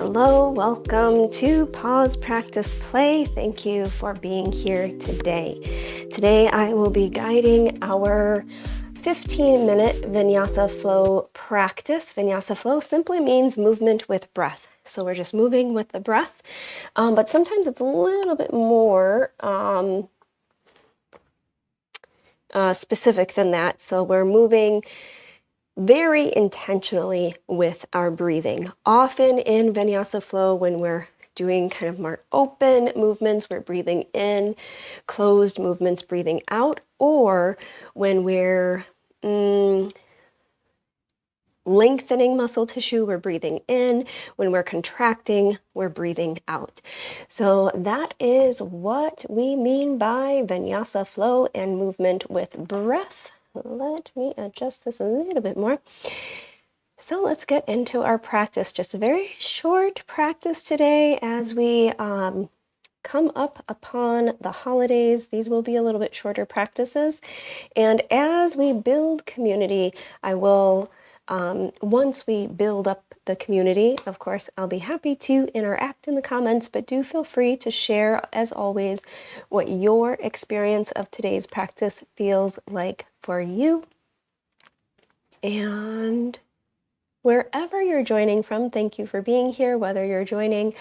Hello, welcome to Pause, Practice, Play. Thank you for being here today. Today I will be guiding our 15-minute Vinyasa flow practice. Vinyasa flow simply means movement with breath. So we're just moving with the breath, but sometimes it's a little bit more specific than that. So we're moving very intentionally with our breathing. Often in Vinyasa flow, when we're doing kind of more open movements, we're breathing in, closed movements, breathing out, or when we're lengthening muscle tissue, we're breathing in. When we're contracting, we're breathing out. So that is what we mean by Vinyasa flow and movement with breath. Let me adjust this a little bit more. So let's get into our practice. Just a very short practice today as we come up upon the holidays. These will be a little bit shorter practices. And as we build community, I will, once we build up the community, of course, I'll be happy to interact in the comments, but do feel free to share, as always, what your experience of today's practice feels like for you. And wherever you're joining from, thank you for being here, whether you're joining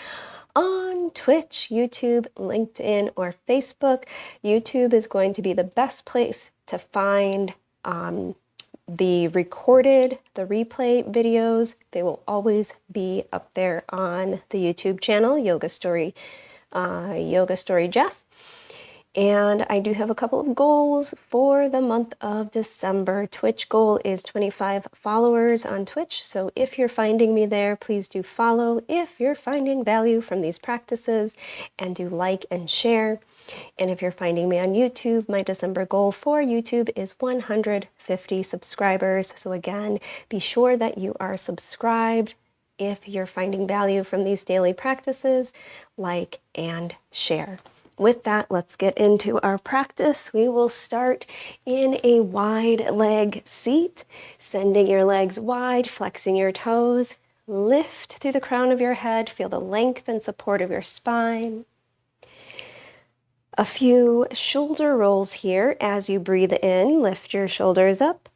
on Twitch, YouTube, LinkedIn, or Facebook. YouTube is going to be the best place to find the replay videos. They will always be up there on the YouTube channel, Yoga Story Jess. And I do have a couple of goals for the month of December. Twitch goal is 25 followers on Twitch. So if you're finding me there, please do follow. If you're finding value from these practices, and do like and share. And if you're finding me on YouTube, my December goal for YouTube is 150 subscribers. So again, be sure that you are subscribed if you're finding value from these daily practices, like and share. With that, let's get into our practice. We will start in a wide leg seat, sending your legs wide, flexing your toes, lift through the crown of your head, feel the length and support of your spine. A few shoulder rolls here as you breathe in. Lift your shoulders up,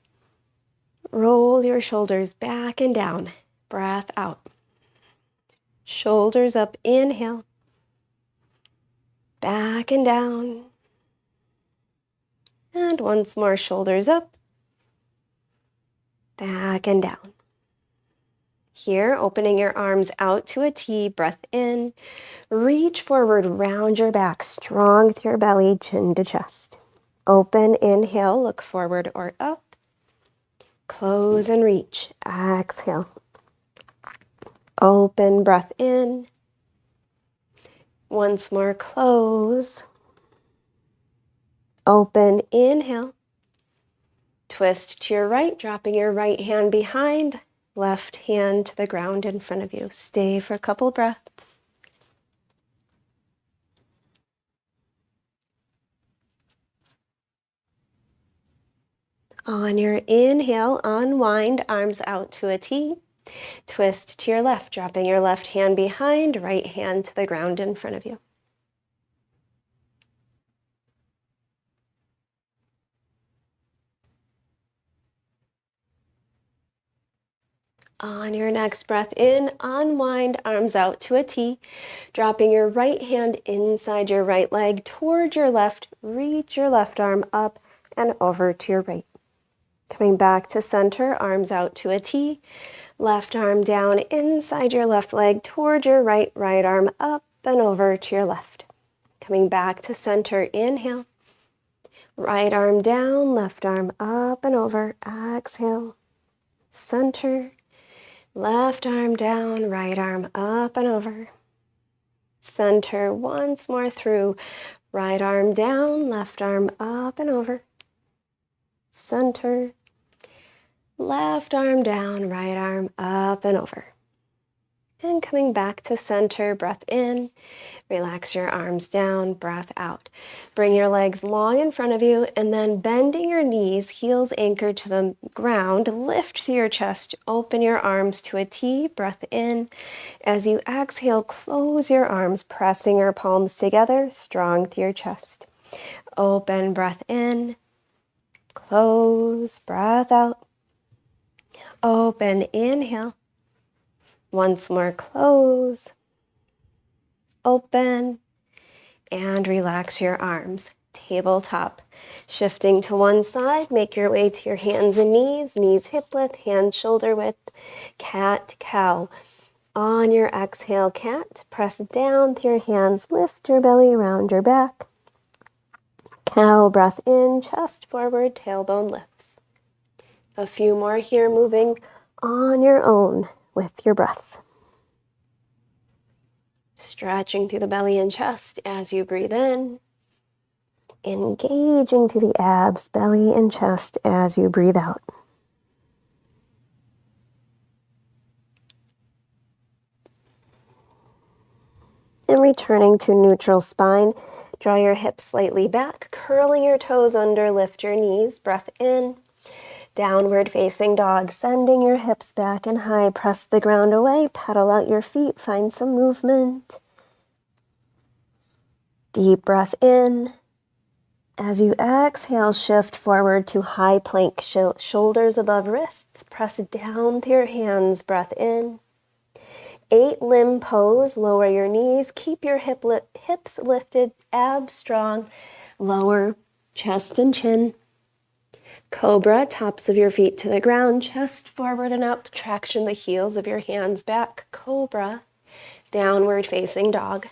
roll your shoulders back and down, breath out. Shoulders up, inhale. Back and down. And once more, shoulders up. Back and down. Here, opening your arms out to a T, breath in. Reach forward, round your back, strong through your belly, chin to chest. Open, inhale, look forward or up. Close and reach, exhale. Open, breath in. Once more, close. Open, inhale. Twist to your right, dropping your right hand behind, left hand to the ground in front of you. Stay for a couple breaths. On your inhale, unwind, arms out to a T. Twist to your left, dropping your left hand behind, right hand to the ground in front of you. On your next breath in, unwind, arms out to a T, dropping your right hand inside your right leg toward your left, reach your left arm up and over to your right. Coming back to center, arms out to a T, left arm down inside your left leg toward your right, right arm up and over to your left. Coming back to center, inhale. Right arm down, left arm up and over, exhale. Center, left arm down, right arm up and over. Center, once more through, right arm down, left arm up and over. Center, left arm down, right arm up and over. And coming back to center, breath in. Relax your arms down, breath out. Bring your legs long in front of you and then bending your knees, heels anchored to the ground, lift through your chest, open your arms to a T, breath in. As you exhale, close your arms, pressing your palms together, strong through your chest. Open, breath in, close, breath out. Open, inhale. Once more, close, open, and relax your arms. Tabletop. Shifting to one side, make your way to your hands and knees hip width, hands shoulder width, cat, cow. On your exhale, cat, press down with your hands, lift your belly around your back. Cow, breath in, chest forward, tailbone lifts. A few more here, moving on your own with your breath. Stretching through the belly and chest as you breathe in. Engaging through the abs, belly, and chest as you breathe out. And returning to neutral spine, draw your hips slightly back, curling your toes under, lift your knees, breath in. Downward facing dog, sending your hips back and high, press the ground away, pedal out your feet, find some movement. Deep breath in. As you exhale, shift forward to high plank, shoulders above wrists, press down with your hands, breath in. 8 limb pose, lower your knees, keep your hips lifted, abs strong, lower chest and chin. Cobra, tops of your feet to the ground, chest forward and up, traction the heels of your hands back. Cobra, downward facing dog.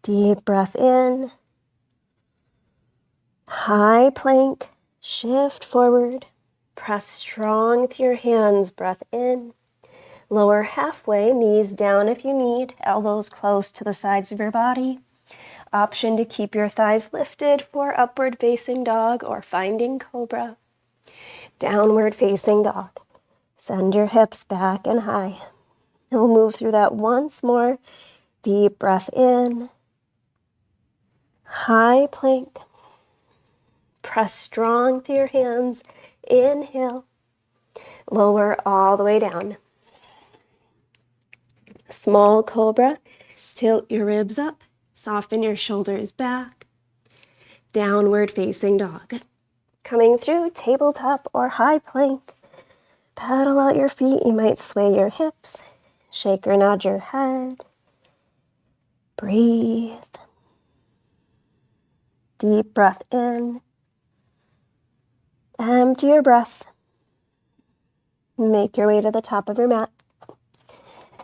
Deep breath in. High plank, shift forward, press strong with your hands, breath in. Lower halfway, knees down if you need, elbows close to the sides of your body. Option to keep your thighs lifted for upward facing dog or finding cobra. Downward facing dog. Send your hips back and high. And we'll move through that once more. Deep breath in. High plank. Press strong through your hands. Inhale. Lower all the way down. Small cobra. Tilt your ribs up. Soften your shoulders back. Downward facing dog. Coming through tabletop or high plank. Paddle out your feet. You might sway your hips. Shake or nod your head. Breathe. Deep breath in. Empty your breath. Make your way to the top of your mat.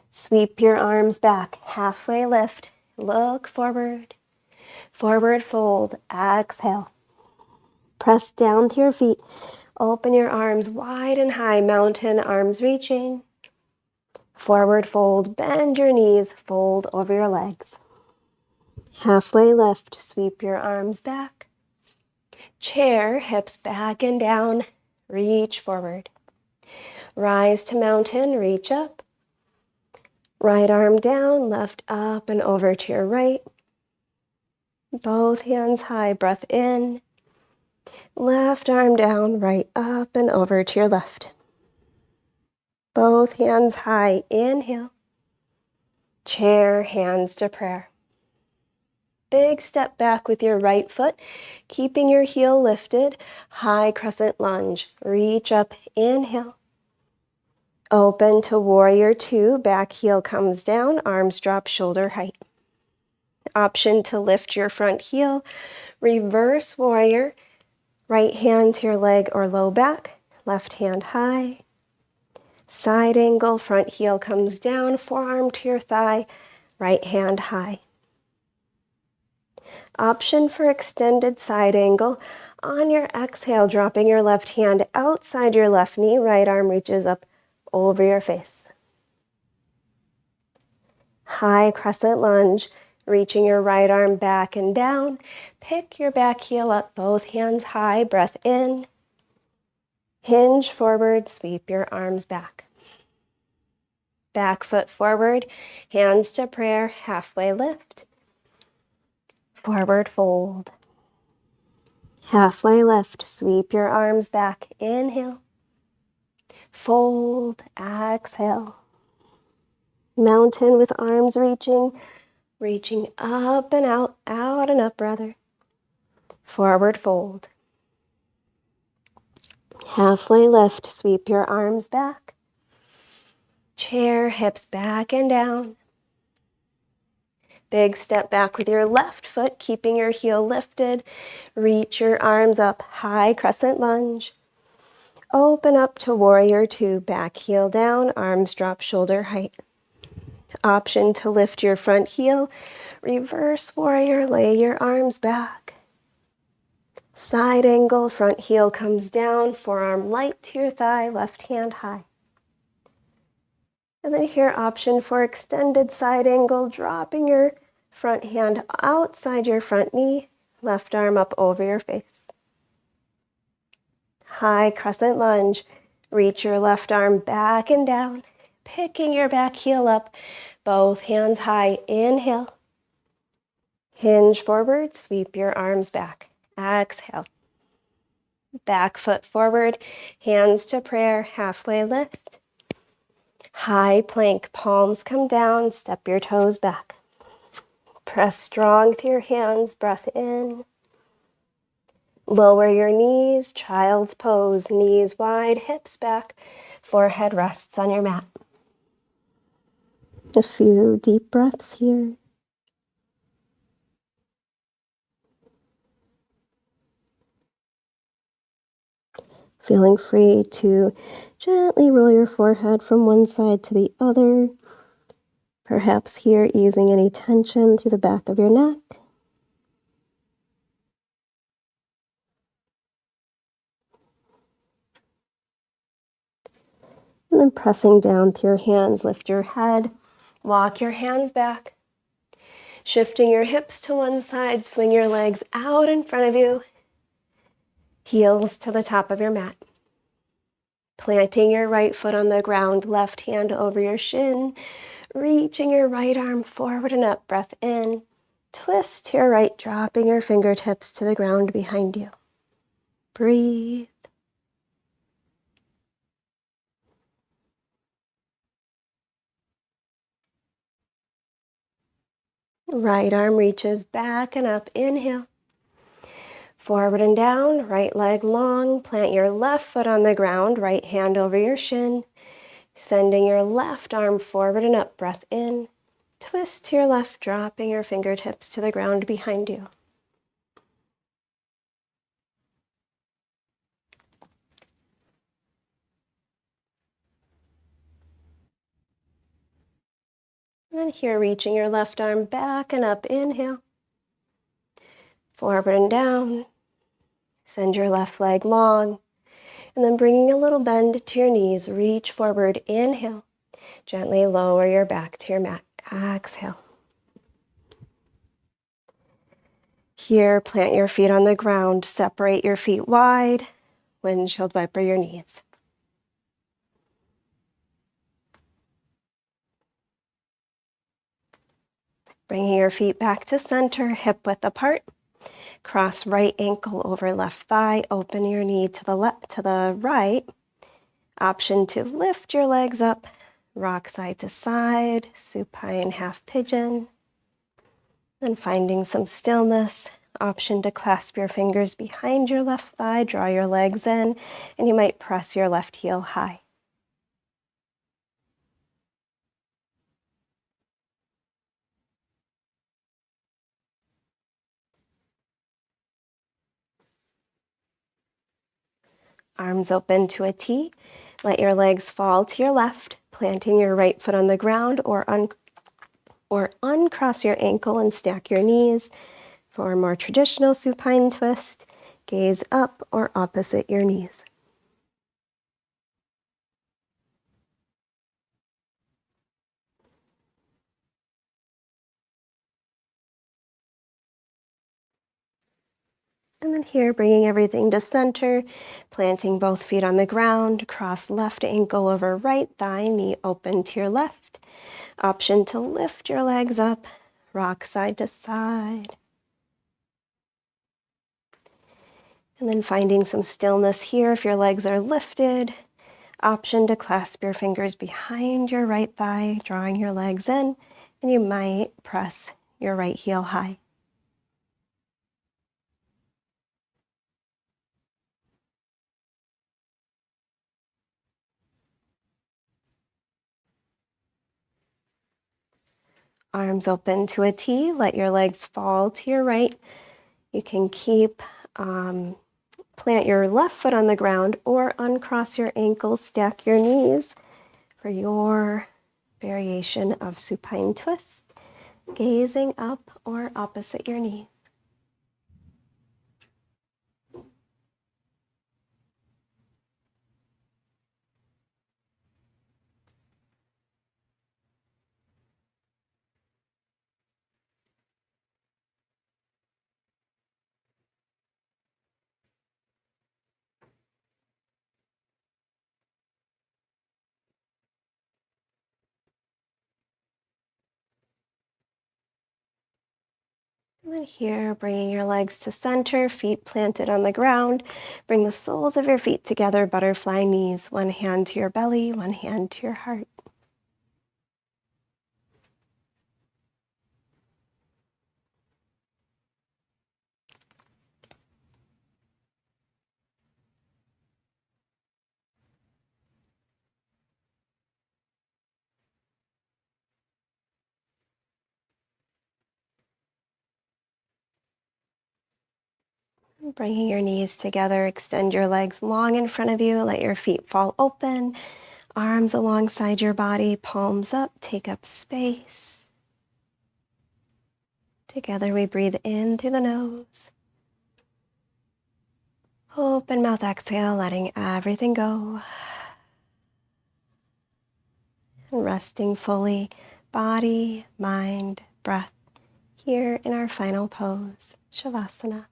Sweep your arms back. Halfway lift. Look forward. Forward fold. Exhale. Press down to your feet. Open your arms wide and high. Mountain, arms reaching. Forward fold. Bend your knees. Fold over your legs. Halfway lift. Sweep your arms back. Chair, hips back and down. Reach forward. Rise to mountain. Reach up. Right arm down, left up and over to your right. Both hands high, breath in. Left arm down, right up and over to your left. Both hands high, inhale. Chair, hands to prayer. Big step back with your right foot, keeping your heel lifted. High crescent lunge, reach up, inhale. Open to warrior 2, back heel comes down, arms drop shoulder height. Option to lift your front heel, reverse warrior, right hand to your leg or low back, left hand high. Side angle, front heel comes down, forearm to your thigh, right hand high. Option for extended side angle, on your exhale, dropping your left hand outside your left knee, right arm reaches up over your face. High crescent lunge, reaching your right arm back and down. Pick your back heel up, both hands high, breath in. Hinge forward, sweep your arms back. Back foot forward, hands to prayer, halfway lift. Forward fold. Halfway lift, sweep your arms back, inhale. Fold, exhale. Mountain with arms reaching up and out and up, brother. Forward fold. Halfway lift, sweep your arms back. Chair, hips back and down. Big step back with your left foot, keeping your heel lifted. Reach your arms up, high crescent lunge. Open up to warrior two, back heel down, arms drop shoulder height. Option to lift your front heel. Reverse warrior, lay your arms back. Side angle, front heel comes down, forearm light to your thigh, left hand high. And then here, option for extended side angle, dropping your front hand outside your front knee, left arm up over your face. High crescent lunge, reach your left arm back and down, picking your back heel up, both hands high, inhale. Hinge forward, sweep your arms back, exhale. Back foot forward, hands to prayer, halfway lift. High plank, palms come down, step your toes back. Press strong through your hands, breath in. Lower your knees, child's pose, knees wide, hips back, forehead rests on your mat. A few deep breaths here. Feeling free to gently roll your forehead from one side to the other. Perhaps here easing any tension through the back of your neck. And then pressing down through your hands, lift your head, walk your hands back. Shifting your hips to one side, swing your legs out in front of you. Heels to the top of your mat. Planting your right foot on the ground, left hand over your shin. Reaching your right arm forward and up, breath in. Twist to your right, dropping your fingertips to the ground behind you. Breathe. Right arm reaches back and up, inhale. Forward and down, right leg long. Plant your left foot on the ground, right hand over your shin. Sending your left arm forward and up, breath in. Twist to your left, dropping your fingertips to the ground behind you. And then here, reaching your left arm back and up, inhale. Forward and down. Send your left leg long. And then bringing a little bend to your knees, reach forward, inhale. Gently lower your back to your mat, exhale. Here, plant your feet on the ground, separate your feet wide, windshield wiper your knees. Bringing your feet back to center, hip width apart. Cross right ankle over left thigh, open your knee to the right. Option to lift your legs up, rock side to side, supine half pigeon. Then finding some stillness, option to clasp your fingers behind your left thigh, draw your legs in, and you might press your left heel high. Arms open to a T. Let your legs fall to your left, planting your right foot on the ground, or uncross your ankle and stack your knees. For a more traditional supine twist, gaze up or opposite your knees. And then here, bringing everything to center, planting both feet on the ground, cross left ankle over right thigh, knee open to your left. Option to lift your legs up, rock side to side. And then finding some stillness here if your legs are lifted. Option to clasp your fingers behind your right thigh, drawing your legs in, and you might press your right heel high. Arms open to a T, let your legs fall to your right. You can keep plant your left foot on the ground or uncross your ankles, stack your knees for your variation of supine twist, gazing up or opposite your knees. And then here, bringing your legs to center, feet planted on the ground. Bring the soles of your feet together, butterfly knees. One hand to your belly, one hand to your heart. Bringing your knees together, extend your legs long in front of you. Let your feet fall open. Arms alongside your body, palms up, take up space. Together we breathe in through the nose. Open mouth exhale, letting everything go. And resting fully, body, mind, breath, here in our final pose, Shavasana.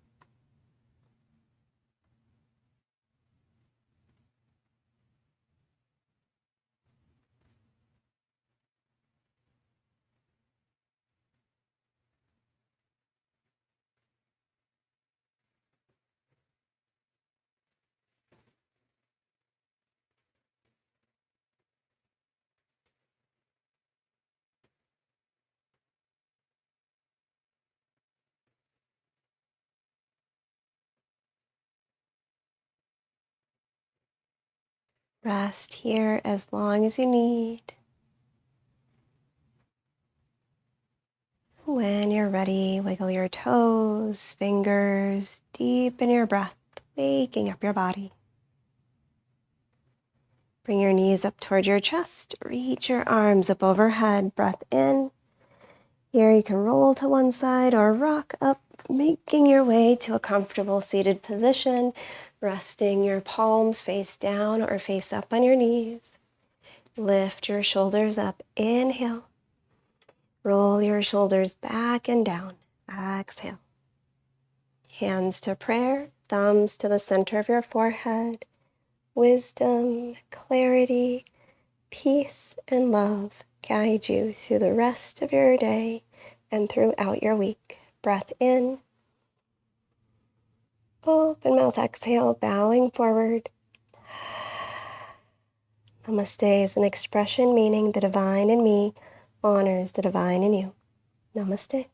Rest here as long as you need. When you're ready, wiggle your toes, fingers, deepen your breath, waking up your body. Bring your knees up toward your chest, reach your arms up overhead, breath in. Here you can roll to one side or rock up, making your way to a comfortable seated position, resting your palms face down or face up on your knees. Lift your shoulders up, inhale. Roll your shoulders back and down, exhale. Hands to prayer, thumbs to the center of your forehead. Wisdom, clarity, peace, and love guide you through the rest of your day and throughout your week. Breath in. Open mouth exhale, bowing forward. Namaste is an expression meaning the divine in me honors the divine in you. Namaste.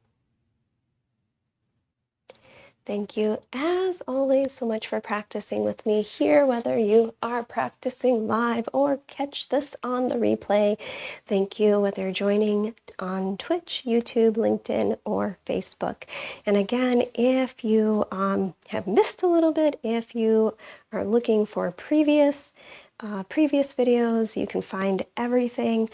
Thank you, as always, so much for practicing with me here, whether you are practicing live or catch this on the replay. Thank you, whether you're joining on Twitch, YouTube, LinkedIn, or Facebook. And again, if you have missed a little bit, if you are looking for previous videos, you can find everything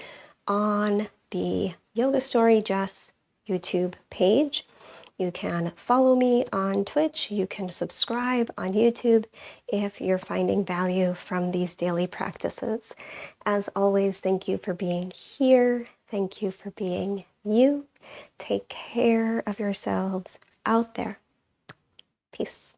on the Yoga Story Jess YouTube page. You can follow me on Twitch. You can subscribe on YouTube if you're finding value from these daily practices. As always, thank you for being here. Thank you for being you. Take care of yourselves out there. Peace.